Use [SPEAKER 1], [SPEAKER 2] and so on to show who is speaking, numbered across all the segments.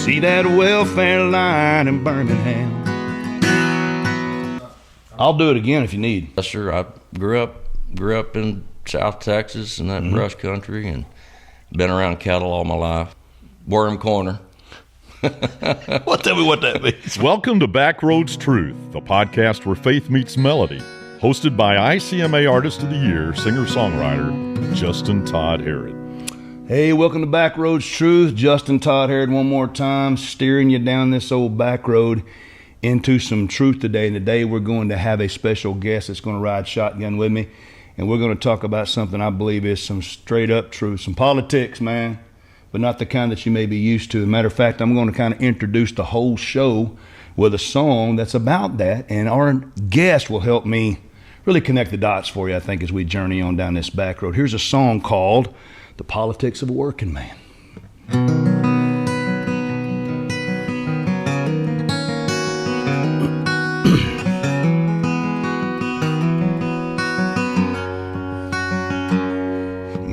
[SPEAKER 1] See that welfare line in Birmingham. I'll do it again if you need.
[SPEAKER 2] Yes, sir. I grew up in South Texas in that brush country and been around cattle all my life. Worm Corner.
[SPEAKER 1] Well, tell me what that means.
[SPEAKER 3] Welcome to Backroads Truth, the podcast where faith meets melody. Hosted by ICMA Artist of the Year, singer-songwriter, Justin Todd Herod.
[SPEAKER 1] Hey, welcome to Backroads Truth. Justin Todd Herod one more time, steering you down this old back road into some truth today. And today we're going to have a special guest that's going to ride shotgun with me. And we're going to talk about something I believe is some straight up truth, some politics, man, but not the kind that you may be used to. As a matter of fact, I'm going to kind of introduce the whole show with a song that's about that. And our guest will help me really connect the dots for you, I think, as we journey on down this back road. Here's a song called The Politics of a Working Man.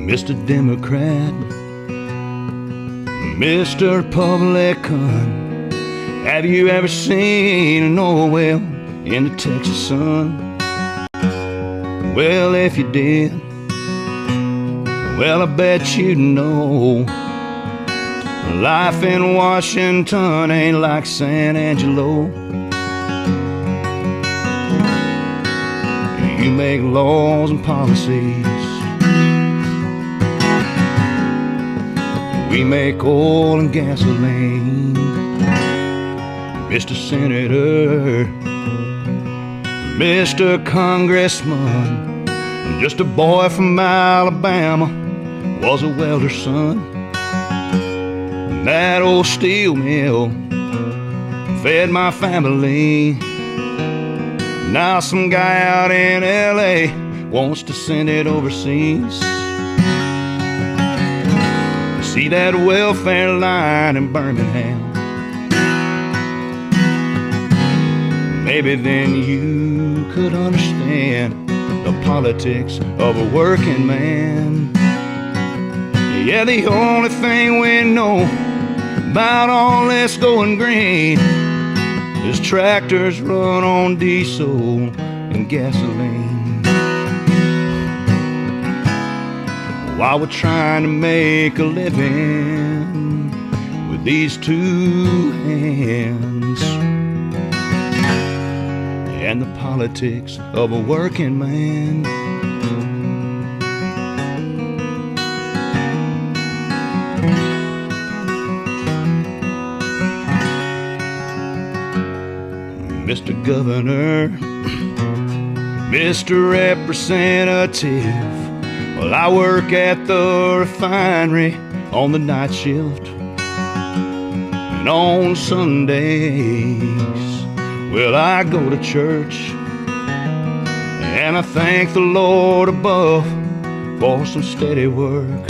[SPEAKER 1] Mr. Democrat, Mr. Republican, have you ever seen an oil well in the Texas sun? Well, if you did, well, I bet you know life in Washington ain't like San Angelo. You make laws and policies, we make oil and gasoline. Mr. Senator, Mr. Congressman, just a boy from Alabama, was a welder's son. That old steel mill fed my family. Now some guy out in LA wants to send it overseas. See that welfare line in Birmingham. Maybe then you could understand the politics of a working man. Yeah, the only thing we know about all this going green is tractors run on diesel and gasoline. While we're trying to make a living with these two hands, and the politics of a working man. Mr. Governor, Mr. Representative, well, I work at the refinery on the night shift, and on Sundays, well, I go to church, and I thank the Lord above for some steady work.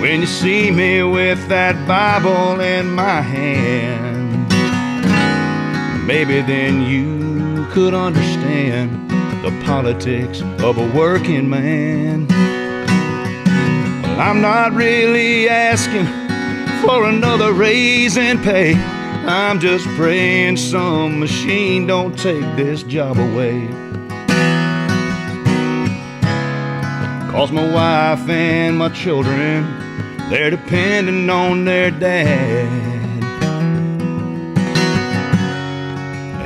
[SPEAKER 1] When you see me with that Bible in my hand, maybe then you could understand the politics of a working man. Well, I'm not really asking for another raise in pay. I'm just praying some machine don't take this job away. 'Cause my wife and my children, they're depending on their dad.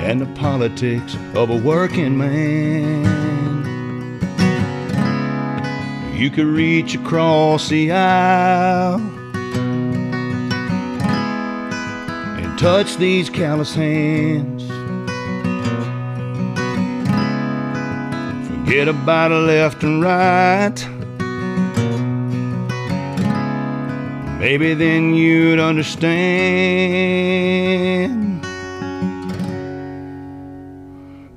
[SPEAKER 1] And the politics of a working man. You could reach across the aisle and touch these callous hands. Forget about left and right. Maybe then you'd understand.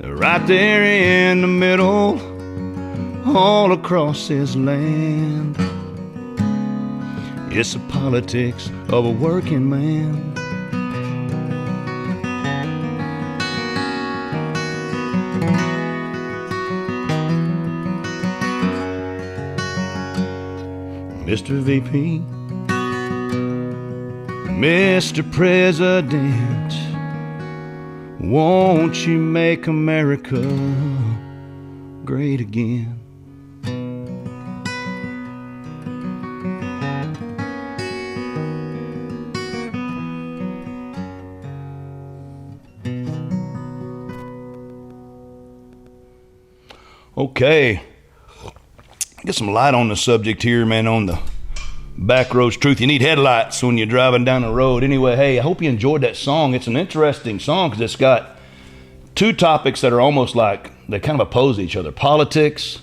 [SPEAKER 1] Right there in the middle, all across this land, it's the politics of a working man. Mr. VP, Mr. President, won't you make America great again? Okay, get some light on the subject here, man, on the Backroads Truth. You need headlights when you're driving down the road. Anyway, hey, I hope you enjoyed that song. It's an interesting song because it's got two topics that are almost like they kind of oppose each other: politics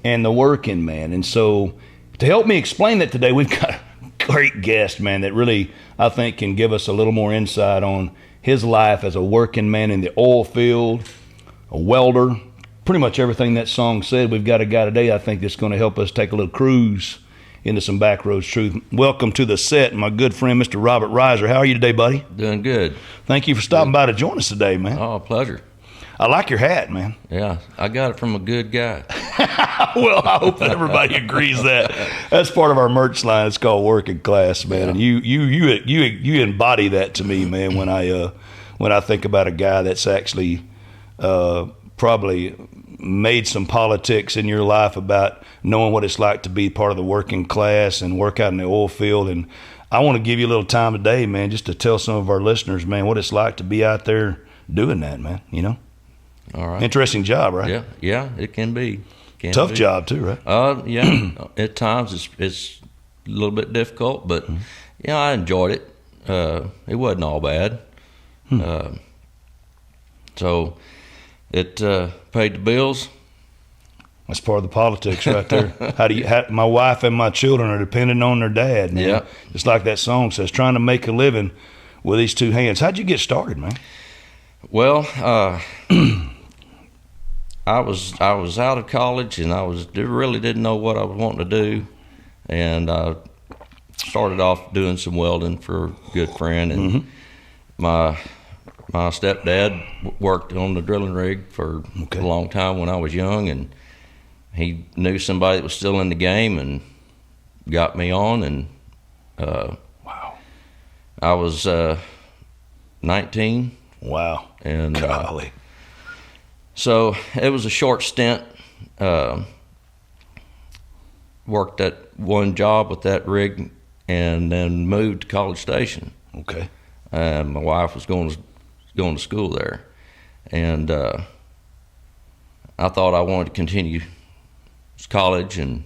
[SPEAKER 1] and the working man. And so to help me explain that today, we've got a great guest, man, that really, I think, can give us a little more insight on his life as a working man in the oil field, a welder, pretty much everything that song said. We've got a guy today, I think, that's going to help us take a little cruise into some Backroads Truth. Welcome to the set, my good friend, Mr. Robert Reiser. How are you today, buddy?
[SPEAKER 2] Doing good.
[SPEAKER 1] Thank you for stopping by to join us today, man.
[SPEAKER 2] Oh, pleasure.
[SPEAKER 1] I like your hat, man.
[SPEAKER 2] Yeah, I got it from a good guy.
[SPEAKER 1] Well, I hope that everybody agrees that. That's part of our merch line. It's called Working Class, man. And you embody that to me, man, when I think about a guy that's actually probably made some politics in your life about knowing what it's like to be part of the working class and work out in the oil field. And I want to give you a little time today, man, just to tell some of our listeners, man, what it's like to be out there doing that, man, you know?
[SPEAKER 2] All right.
[SPEAKER 1] Interesting job, right?
[SPEAKER 2] Yeah, it can be.
[SPEAKER 1] Tough job too, right?
[SPEAKER 2] Yeah. At times it's a little bit difficult, but yeah, I enjoyed it. It wasn't all bad. So it paid the bills.
[SPEAKER 1] That's part of the politics right there. My wife and my children are dependent on their dad, man.
[SPEAKER 2] Yeah.
[SPEAKER 1] Just like that song says, trying to make a living with these two hands. How'd you get started, man?
[SPEAKER 2] Well, I was out of college and I really didn't know what I was wanting to do, and I started off doing some welding for a good friend, and my stepdad worked on the drilling rig for a long time when I was young, and he knew somebody that was still in the game and got me on, and
[SPEAKER 1] wow,
[SPEAKER 2] I was 19.
[SPEAKER 1] Wow.
[SPEAKER 2] And
[SPEAKER 1] golly.
[SPEAKER 2] So it was a short stint. Worked at one job with that rig and then moved to College Station.
[SPEAKER 1] Okay.
[SPEAKER 2] My wife was going to school there, and I thought I wanted to continue college, and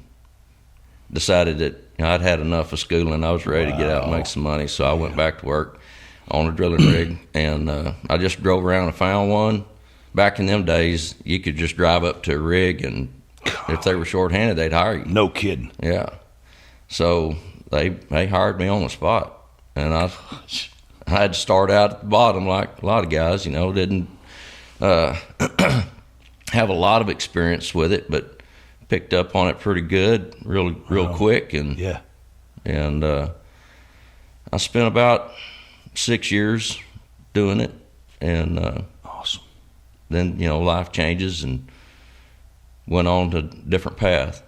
[SPEAKER 2] decided that I'd had enough of schooling. I was ready to get out and make some money, so I went back to work on a drilling rig, and I just drove around and found one. Back in them days, you could just drive up to a rig, and if they were short-handed, they'd hire you.
[SPEAKER 1] No kidding.
[SPEAKER 2] Yeah. So they hired me on the spot, and I had to start out at the bottom like a lot of guys, didn't have a lot of experience with it, but picked up on it pretty good, real quick, and I spent about 6 years doing it, and
[SPEAKER 1] awesome.
[SPEAKER 2] Then life changes and went on to a different path.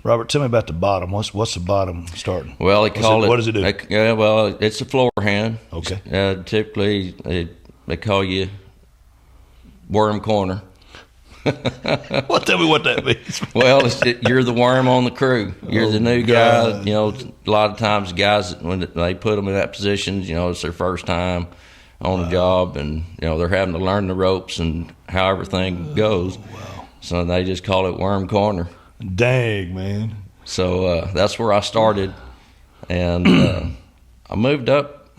[SPEAKER 1] Robert, tell me about the bottom. What's the bottom starting?
[SPEAKER 2] Well, what
[SPEAKER 1] does it do?
[SPEAKER 2] It's a floor hand.
[SPEAKER 1] Okay.
[SPEAKER 2] Typically, they call you worm corner.
[SPEAKER 1] Well, tell me what that means.
[SPEAKER 2] Well, you're the worm on the crew. You're the new guy. A lot of times guys, when they put them in that position, it's their first time on the job, and they're having to learn the ropes and how everything goes.
[SPEAKER 1] Wow.
[SPEAKER 2] So they just call it worm corner.
[SPEAKER 1] Dang, man.
[SPEAKER 2] So that's where I started, and I moved up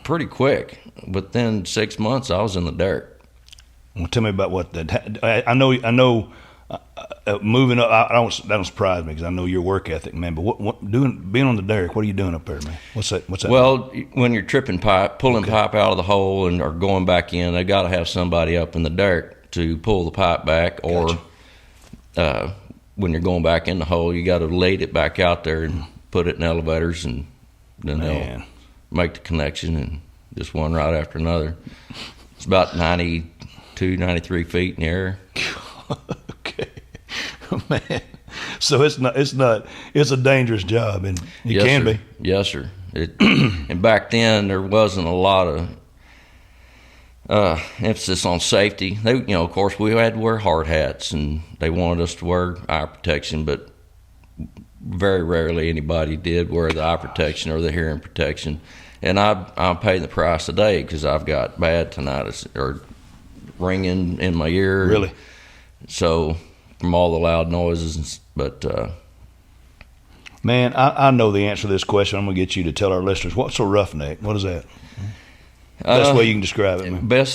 [SPEAKER 2] pretty quick. Within 6 months, I was in the dirt.
[SPEAKER 1] Well, tell me about what that. I know. Moving up, that don't surprise me because I know your work ethic, man. But being on the derrick, what are you doing up there, man? What's that?
[SPEAKER 2] Well, when you're tripping pipe, pulling pipe out of the hole or going back in, they got to have somebody up in the derrick to pull the pipe back, or when you're going back in the hole, you got to lade it back out there and put it in elevators, and then they'll make the connection, and just one right after another. It's about 92, 93 feet in the air.
[SPEAKER 1] Okay. Man. So it's a dangerous job, and it can be.
[SPEAKER 2] Yes, sir. And back then there wasn't a lot of emphasis on safety. Of course, we had to wear hard hats, and they wanted us to wear eye protection, but very rarely anybody did wear the eye protection or the hearing protection. And I'm paying the price today because I've got bad tinnitus or ringing in my ear.
[SPEAKER 1] Really?
[SPEAKER 2] So from all the loud noises, but
[SPEAKER 1] man, I know the answer to this question. I'm gonna get you to tell our listeners, what's a roughneck? What is that? Best way you can describe it, man.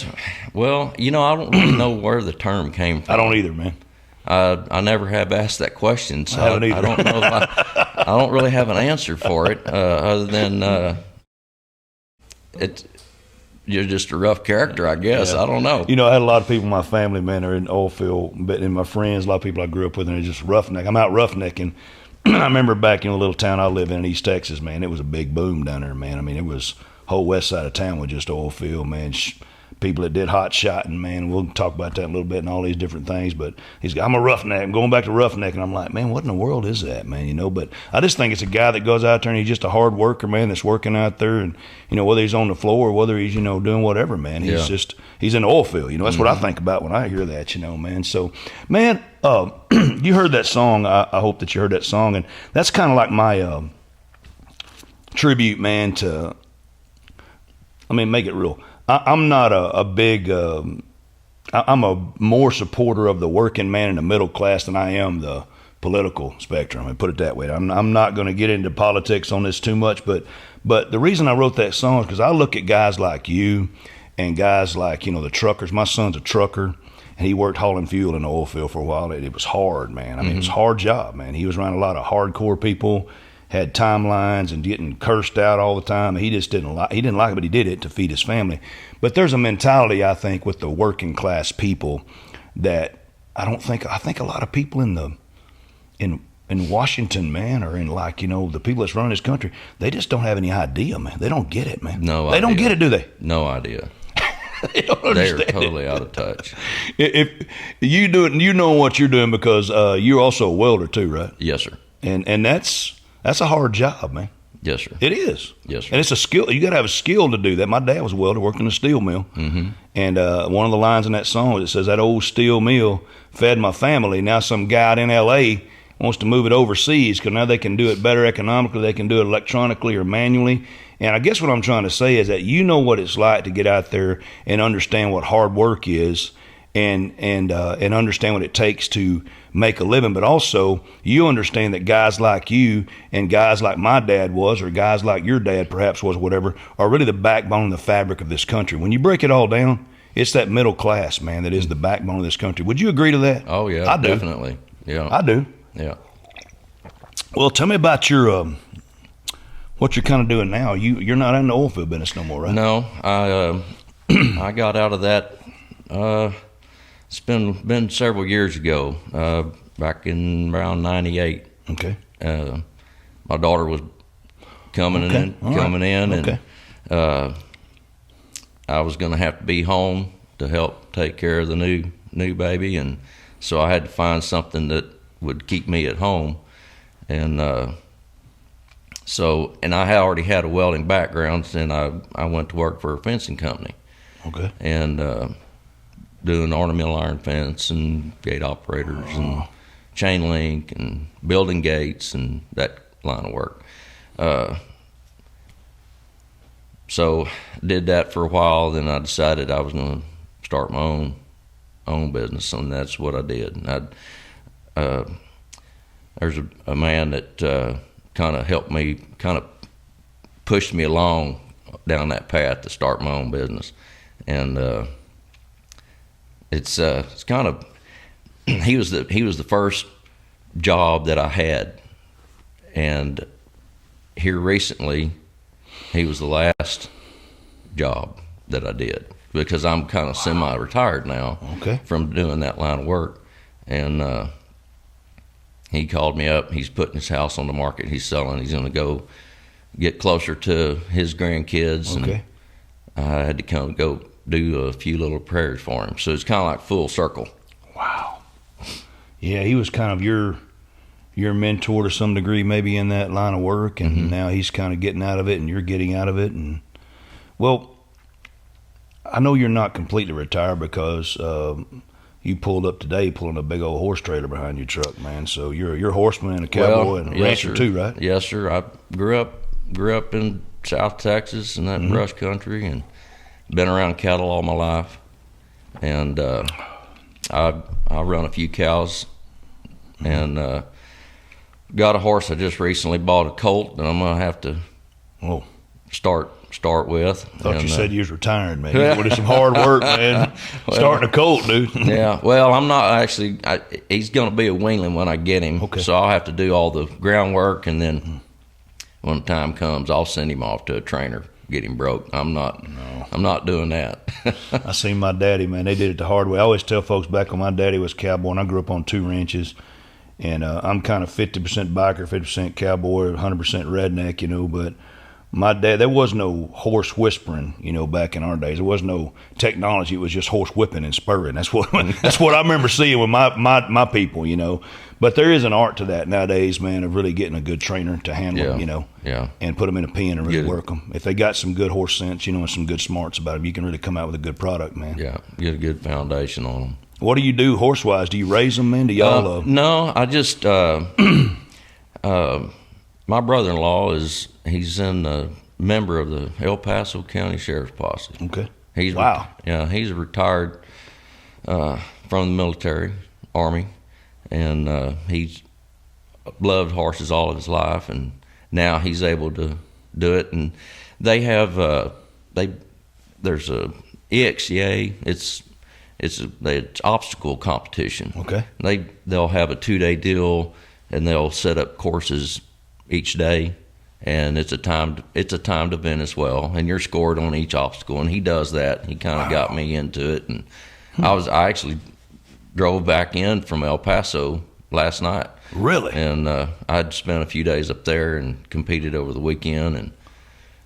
[SPEAKER 2] Well, I don't really know where the term came from.
[SPEAKER 1] I don't either, man.
[SPEAKER 2] I never have asked that question, so
[SPEAKER 1] I don't
[SPEAKER 2] know. I don't really have an answer for it, other than you're just a rough character, I guess.
[SPEAKER 1] Yeah.
[SPEAKER 2] I don't know.
[SPEAKER 1] I had a lot of people in my family, man, are in the oil field, but in my friends, a lot of people I grew up with, and they're just roughneck. I'm out roughnecking. I remember back in a little town I live in East Texas, man, it was a big boom down there, man. I mean, it was whole west side of town was just oil field, man. People that did hot shotting, man. We'll talk about that a little bit and all these different things. But I'm a roughneck. I'm going back to roughneck, and I'm like, man, what in the world is that, man? But I just think it's a guy that goes out there and he's just a hard worker, man. That's working out there, and whether he's on the floor or whether he's doing whatever, man. He's in the oil field. That's what I think about when I hear that, man. So, man, you heard that song. I hope that you heard that song, and that's kind of like my tribute, man. Make it real. I'm not a big, I'm a more supporter of the working man in the middle class than I am the political spectrum. I put it that way. I'm not going to get into politics on this too much, but the reason I wrote that song is because I look at guys like you and guys like, the truckers. My son's a trucker, and he worked hauling fuel in the oil field for a while. It was hard, man. It was a hard job, man. He was around a lot of hardcore people, had timelines and getting cursed out all the time. He just didn't like it, but he did it to feed his family. But there's a mentality, I think, with the working class people that I think a lot of people in Washington, man, or in the people that's running this country, they just don't have any idea, man. They don't get it, man.
[SPEAKER 2] No idea.
[SPEAKER 1] They don't get it, do they?
[SPEAKER 2] No idea.
[SPEAKER 1] They don't understand.
[SPEAKER 2] They're totally out of touch.
[SPEAKER 1] If you do it, and you know what you're doing because you're also a welder too, right?
[SPEAKER 2] Yes, sir.
[SPEAKER 1] And that's a hard job, man.
[SPEAKER 2] Yes, sir.
[SPEAKER 1] It is.
[SPEAKER 2] Yes, sir.
[SPEAKER 1] And it's a skill. You got to have a skill to do that. My dad was a welder, worked in a steel mill. Mm-hmm. And one of the lines in that song, it says, that old steel mill fed my family. Now some guy out in L.A. wants to move it overseas because now they can do it better economically. They can do it electronically or manually. And I guess what I'm trying to say is that you know what it's like to get out there and understand what hard work is and understand what it takes to make a living, but also you understand that guys like you and guys like my dad was, or guys like your dad perhaps was, whatever, are really the backbone and the fabric of this country. When you break it all down, it's that middle class, man, that is the backbone of this country. Would you agree to that?
[SPEAKER 2] Oh yeah,
[SPEAKER 1] I do.
[SPEAKER 2] Definitely. Yeah,
[SPEAKER 1] I do.
[SPEAKER 2] Yeah.
[SPEAKER 1] Well, tell me about your what you're kind of doing now. You're not in the oil field business no more, right?
[SPEAKER 2] No, I got out of that. It's been several years ago, back in around '98.
[SPEAKER 1] Okay.
[SPEAKER 2] My daughter was coming in,
[SPEAKER 1] okay.
[SPEAKER 2] And I was going to have to be home to help take care of the new baby, and so I had to find something that would keep me at home, and I already had a welding background, and I went to work for a fencing company.
[SPEAKER 1] Okay.
[SPEAKER 2] And doing ornamental iron fence and gate operators and chain link and building gates and that line of work. So did that for a while. Then I decided I was going to start my own business, and that's what I did. And there's a man that kind of helped me, kind of pushed me along down that path to start my own business, and it's kind of he was the first job that I had, and here recently he was the last job that I did, because I'm kind of semi-retired now from doing that line of work. And he called me up. He's putting his house on the market. He's selling. He's going to go get closer to his grandkids. And I had to go do a few little prayers for him. So it's kind of like full circle.
[SPEAKER 1] Wow. Yeah, he was kind of your your mentor to some degree, maybe in that line of work, and now he's kind of getting out of it, and you're getting out of it. And well, I know you're not completely retired because you pulled up today pulling a big old horse trailer behind your truck, man. So you're a horseman and a cowboy and a rancher too, right?
[SPEAKER 2] Yes, sir. I grew up in South Texas in that brush country, and been around cattle all my life. And I run a few cows, and got a horse I just recently bought, a colt, that I'm gonna have to start with.
[SPEAKER 1] Thought you said you was retired, man. You did some hard work, man.
[SPEAKER 2] Well,
[SPEAKER 1] starting a colt, dude.
[SPEAKER 2] Yeah. Well, I'm not actually. He's gonna be a weanling when I get him.
[SPEAKER 1] Okay.
[SPEAKER 2] So I'll have to do all the groundwork, and then when the time comes, I'll send him off to a trainer, get him broke. I'm not doing that.
[SPEAKER 1] I seen my daddy, man. They did it the hard way. I always tell folks back when my daddy was a cowboy, and I grew up on 2 ranches. And I'm kind of 50% biker, 50% cowboy, 100% redneck, you know. But my dad, there was no horse whispering, you know, back in our days. There was no technology. It was just horse whipping and spurring. That's what I remember seeing with my people, you know. But there is an art to that nowadays, man, of really getting a good trainer to handle them, you know, and put them in a pen and really work them. If they got some good horse sense, you know, and some good smarts about them, you can really come out with a good product, man.
[SPEAKER 2] Yeah, get a good foundation on them.
[SPEAKER 1] What do you do horse-wise? Do you raise them, man? Do y'all?
[SPEAKER 2] No, I just my brother-in-law he's in a member of the El Paso County Sheriff's Posse.
[SPEAKER 1] Okay.
[SPEAKER 2] Wow. He's retired from the military, Army, and he's loved horses all of his life, and now he's able to do it. And they have there's a EXCA. It's obstacle competition.
[SPEAKER 1] Okay.
[SPEAKER 2] They'll have a 2-day deal, and they'll set up courses each day, and it's a timed event as well. And you're scored on each obstacle, and he does that. He kind of got me into it, and I actually drove back in from El Paso last night.
[SPEAKER 1] Really?
[SPEAKER 2] And I'd spent a few days up there and competed over the weekend. And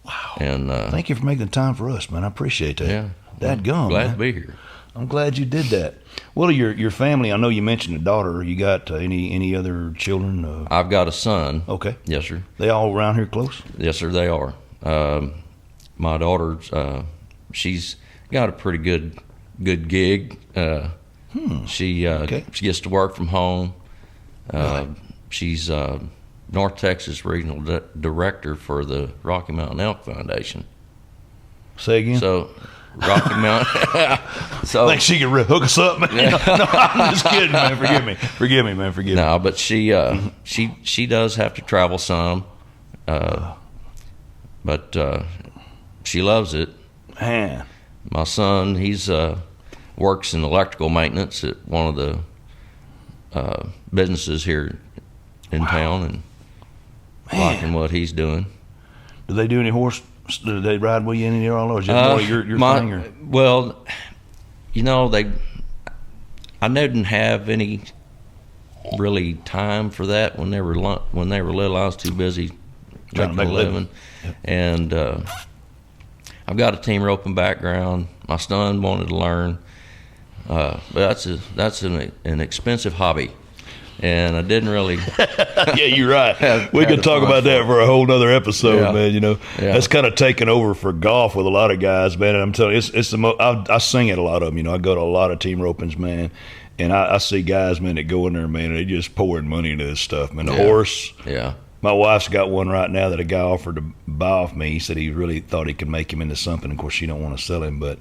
[SPEAKER 1] wow.
[SPEAKER 2] And
[SPEAKER 1] thank you for making the time for us, man. I appreciate that.
[SPEAKER 2] Yeah.
[SPEAKER 1] Dadgum,
[SPEAKER 2] Glad
[SPEAKER 1] man.
[SPEAKER 2] to be here.
[SPEAKER 1] I'm glad you did that. Well, your family, I know you mentioned a daughter. You got any other children?
[SPEAKER 2] I've got a son.
[SPEAKER 1] Okay.
[SPEAKER 2] Yes, sir.
[SPEAKER 1] They all around here close?
[SPEAKER 2] Yes, sir, they are. My daughter's, she's got a pretty good gig. She gets to work from home. She's North Texas Regional Director for the Rocky Mountain Elk Foundation.
[SPEAKER 1] Say again?
[SPEAKER 2] So, Rocky Mountain.
[SPEAKER 1] So, think she could hook us up, man? Yeah. No, I'm just kidding, man. Forgive me, man. Forgive me.
[SPEAKER 2] No, but she does have to travel some, but she loves it.
[SPEAKER 1] Man,
[SPEAKER 2] my son, he's works in electrical maintenance at one of the businesses here in town, and liking what he's doing.
[SPEAKER 1] Do they do any horse? Do they ride with you any of y'all, or is it more your thing? Or?
[SPEAKER 2] Well, you know, I didn't have any really time for that when they were little. I was too busy making a living. Yep. And I've got a team roping background. My son wanted to learn, but that's an expensive hobby. And I didn't really.
[SPEAKER 1] Yeah, you're right. We could talk about that for a whole nother episode, man. You know, that's kind of taken over for golf with a lot of guys, man. And I'm telling you, it's the most. I sing at a lot of them. You know, I go to a lot of team ropings, man. And I see guys, man, that go in there, man, and they just pouring money into this stuff, man. The horse.
[SPEAKER 2] Yeah.
[SPEAKER 1] My wife's got one right now that a guy offered to buy off me. He said he really thought he could make him into something. Of course, she don't want to sell him, but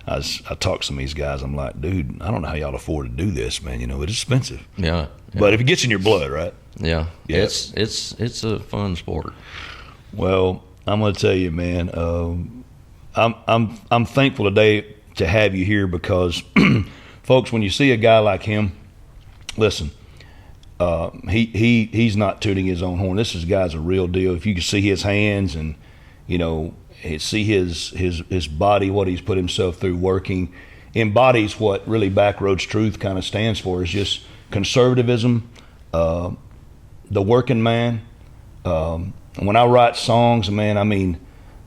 [SPEAKER 1] I talk to some of these guys. I'm like, dude, I don't know how y'all afford to do this, man. You know, it's expensive.
[SPEAKER 2] Yeah.
[SPEAKER 1] But if it gets in your blood, right?
[SPEAKER 2] Yeah. It's a fun sport.
[SPEAKER 1] Well, I'm gonna tell you, man. I'm thankful today to have you here because, folks, when you see a guy like him, listen. He's not tooting his own horn. This guy's a real deal. If you can see his hands and, you know, see his body, what he's put himself through working, embodies what really Backroads Truth kind of stands for, is just conservatism, the working man. When I write songs, man, I mean,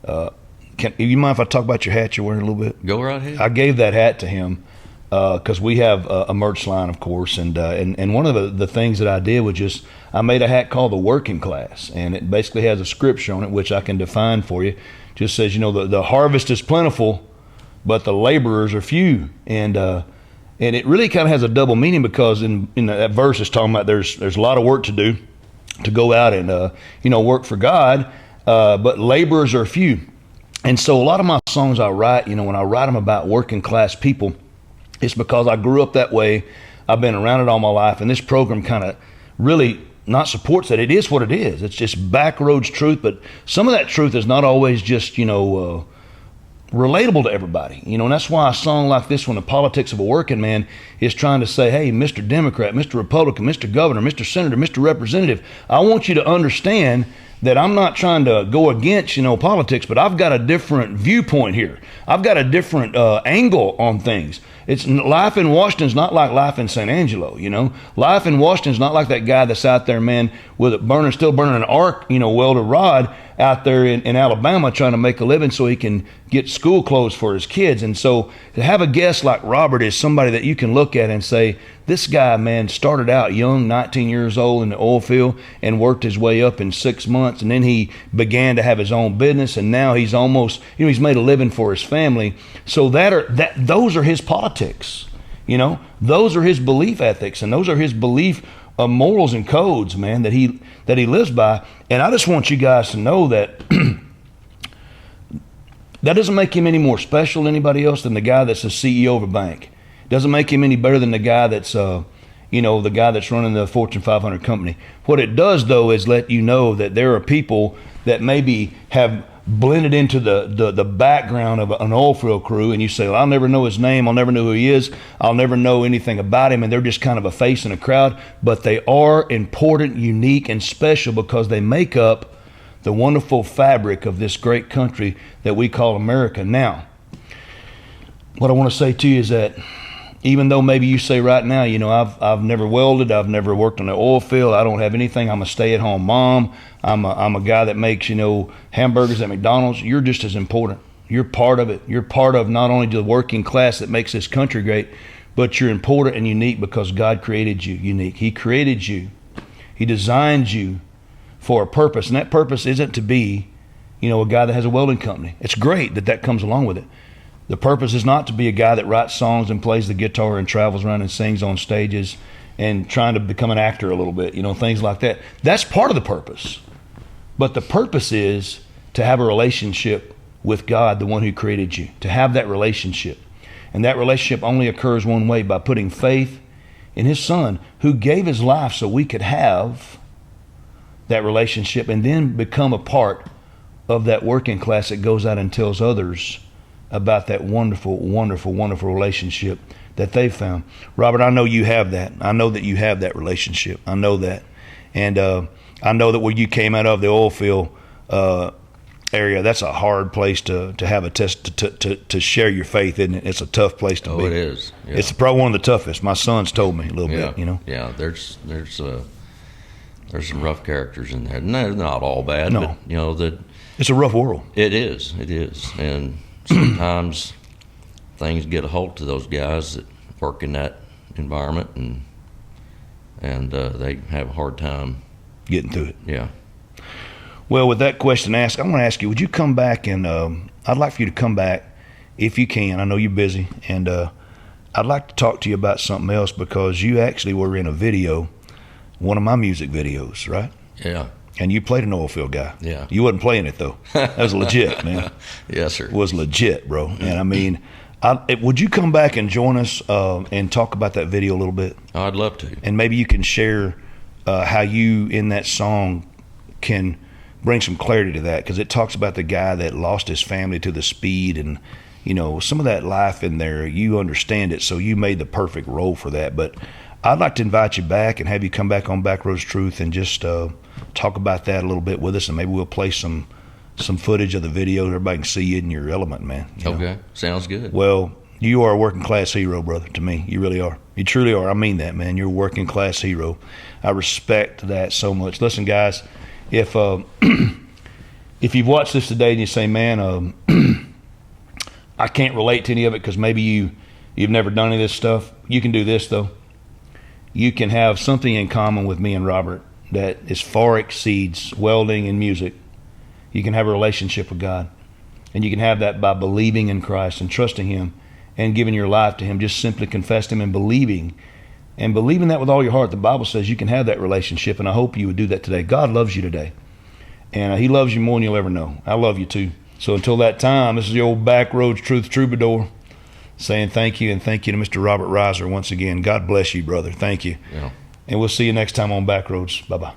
[SPEAKER 1] you mind if I talk about your hat you're wearing a little bit?
[SPEAKER 2] Go right ahead.
[SPEAKER 1] I gave that hat to him because we have a merch line, of course, and one of the things that I did was just I made a hat called the Working Class, and it basically has a scripture on it which I can define for you. Just says, the harvest is plentiful, but the laborers are few, and it really kind of has a double meaning, because in that verse it's talking about there's a lot of work to do to go out and work for God, but laborers are few. And so a lot of my songs I write, when I write them about working class people, it's because I grew up that way. I've been around it all my life, and this program kind of really not supports that. It is what it is. It's just backroads truth, but some of that truth is not always just, relatable to everybody. And that's why a song like this one, The Politics of a Working Man, is trying to say, hey, Mr. Democrat, Mr. Republican, Mr. Governor, Mr. Senator, Mr. Representative, I want you to understand that I'm not trying to go against, politics, but I've got a different viewpoint here. I've got a different angle on things. It's life in Washington's not like life in San Angelo, Life in Washington's not like that guy that's out there, man, with it still burning an arc, welded rod out there in Alabama trying to make a living so he can get school clothes for his kids. And so to have a guest like Robert is somebody that you can look at and say, this guy, man, started out young, 19 years old in the oil field, and worked his way up in 6 months. And then he began to have his own business, and now he's almost, he's made a living for his family. So those are his politics, those are his belief ethics, and those are his belief morals and codes, man, that he lives by. And I just want you guys to know that that doesn't make him any more special than anybody else than the guy that's the CEO of a bank. Doesn't make him any better than the guy that's the guy that's running the Fortune 500 company. What it does, though, is let you know that there are people that maybe have blended into the background of an oil field crew, and you say, well, I'll never know his name, I'll never know who he is, I'll never know anything about him, and they're just kind of a face in a crowd. But they are important, unique, and special because they make up the wonderful fabric of this great country that we call America. Now, what I want to say to you is that even though maybe you say right now, I've never welded, I've never worked on the oil field, I don't have anything, I'm a stay-at-home mom, I'm a guy that makes, hamburgers at McDonald's, you're just as important. You're part of it. You're part of not only the working class that makes this country great, but you're important and unique because God created you unique. He created you. He designed you for a purpose, and that purpose isn't to be, a guy that has a welding company. It's great that comes along with it. The purpose is not to be a guy that writes songs and plays the guitar and travels around and sings on stages and trying to become an actor a little bit, things like that. That's part of the purpose. But the purpose is to have a relationship with God, the one who created you, to have that relationship. And that relationship only occurs one way, by putting faith in his son, who gave his life so we could have that relationship and then become a part of that working class that goes out and tells others about that wonderful, wonderful, wonderful relationship that they found. Robert, I know you have that. I know that you have that relationship. I know that. And I know that where you came out of the oil field area, that's a hard place to have a test to share your faith, isn't it? It's a tough place to be.
[SPEAKER 2] Oh, it is. Yeah.
[SPEAKER 1] It's probably one of the toughest. My son's told me a little bit,
[SPEAKER 2] Yeah, there's some rough characters in there. No, they're not all bad,
[SPEAKER 1] no.
[SPEAKER 2] But
[SPEAKER 1] it's a rough world.
[SPEAKER 2] It is, and sometimes things get a hold to those guys that work in that environment, and they have a hard time
[SPEAKER 1] getting through it.
[SPEAKER 2] Yeah.
[SPEAKER 1] Well, with that question asked, I want to ask you, would you come back and I'd like for you to come back if you can. I know you're busy, and I'd like to talk to you about something else, because you actually were in a video, one of my music videos, right?
[SPEAKER 2] Yeah.
[SPEAKER 1] And you played an oil field guy.
[SPEAKER 2] Yeah.
[SPEAKER 1] You wasn't playing it, though. That was legit, man.
[SPEAKER 2] Yes, sir.
[SPEAKER 1] It was legit, bro. And I mean, would you come back and join us and talk about that video a little bit?
[SPEAKER 2] I'd love to. And
[SPEAKER 1] maybe you can share how you, in that song, can bring some clarity to that, because it talks about the guy that lost his family to the speed, and some of that life in there. You understand it, so you made the perfect role for that. But I'd like to invite you back and have you come back on Backroads Truth and just talk about that a little bit with us, and maybe we'll play some footage of the video so everybody can see you in your element, man.
[SPEAKER 2] Okay, sounds good.
[SPEAKER 1] Well, you are a working class hero, brother, to me. You really are. You truly are. I mean that, man. You're a working class hero. I respect that so much. Listen, guys, if you've watched this today and you say, man, I can't relate to any of it because maybe you've never done any of this stuff, you can do this, though. You can have something in common with me and Robert that is far exceeds welding and music. You can have a relationship with God. And you can have that by believing in Christ and trusting Him and giving your life to Him. Just simply confess Him and believing. And believing that with all your heart. The Bible says you can have that relationship, and I hope you would do that today. God loves you today. And He loves you more than you'll ever know. I love you too. So until that time, this is the old Backroads Truth Troubadour saying thank you, and thank you to Mr. Robert Reiser once again. God bless you, brother. Thank you.
[SPEAKER 2] Yeah.
[SPEAKER 1] And we'll see you next time on Backroads. Bye-bye.